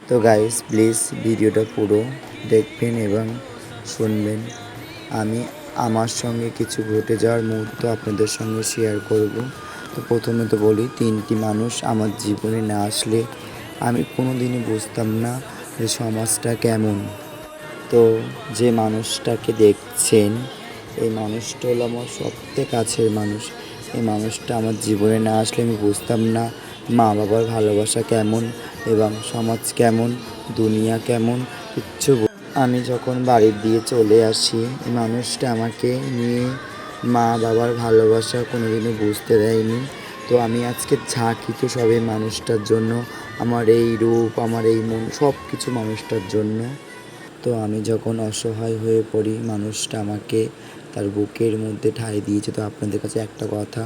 তো guys please ভিডিওটা পুরো দেখবেন এবং শুনবেন। আমি আমার সঙ্গে কিছু ঘটে যাওয়ার মুহূর্ত আপনাদের সঙ্গে শেয়ার করব। তো প্রথমে তো বলি, 3টি মানুষ আমার জীবনে না আসলে আমি কোনো দিনই বুঝতাম না যে সমাজটা কেমন। তো যে মানুষটাকে দেখছেন, এই মানুষটা হলো আমার সবথেকে কাছের মানুষ। এই মানুষটা আমার জীবনে না আসলে আমি বুঝতাম না মা বাবার ভালোবাসা কেমন এবং সমাজ কেমন, দুনিয়া কেমন, কিচ্ছু আমি যখন বাড়ি দিয়ে চলে আসি, এই মানুষটা আমাকে নিয়ে মা বাবার ভালোবাসা কোনো দিনও বুঝতে দেয়নি। তো আমি আজকে যা কিছু সব এই মানুষটার জন্য, আমার এই রূপ, আমার এই মন, সব কিছু মানুষটার জন্য। তো আমি যখন অসহায় হয়ে পড়ি, মানুষটা আমাকে তার বুকের মধ্যে ঠাঁই দিয়েছে। তো আপনাদের কাছে একটা কথা,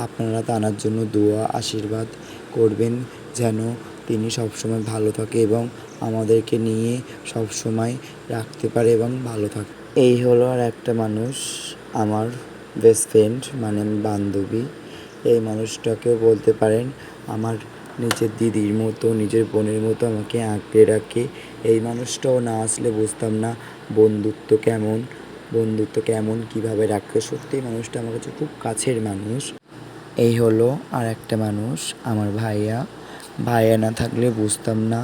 আপনারা তার জন্য দোয়া আশীর্বাদ করবেন যেন তিনি সবসময় ভালো থাকে এবং আমাদেরকে নিয়ে সবসময় রাখতে পারে এবং ভালো থাকে। এই হলো আর একটা মানুষ, আমার বেস্ট ফ্রেন্ড, মানে বান্ধবী। এই মানুষটাকেও বলতে পারেন আমার নিজের দিদির মতো, নিজের বোনের মতো আমাকে আঁকড়ে রাখে। এই মানুষটাও না আসলে বুঝতাম না বন্ধুত্ব কেমন কীভাবে রাখে। সত্যি মানুষটা আমার কাছে খুব কাছের মানুষ। এই হলো আর একটা মানুষ, আমার ভাইয়া। ভাইয়া না থাকলে বুঝতাম না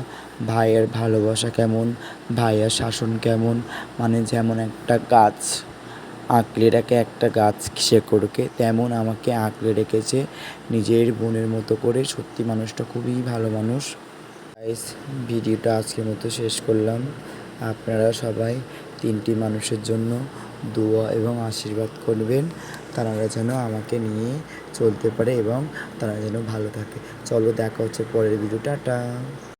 ভাইয়ার ভালোবাসা কেমন, ভাইয়ার শাসন কেমন। মানে যেমন একটা গাছ আঁকড়ে রাখে, একটা গাছ শেকড়কে, তেমন আমাকে আঁকড়ে রেখেছে নিজের বোনের মতো করে। সত্যি মানুষটা খুবই ভালো মানুষ। গাইস, ভিডিওটা আজকের মতো শেষ করলাম। আপনারা সবাই 3টি মানুষের জন্য দোয়া এবং আশীর্বাদ করবেন, তারা যেন আমাকে নিয়ে চলতে পারে এবং তারা যেন ভালো থাকে। চলো, দেখা হচ্ছে পরের ভিডিও। টাটা।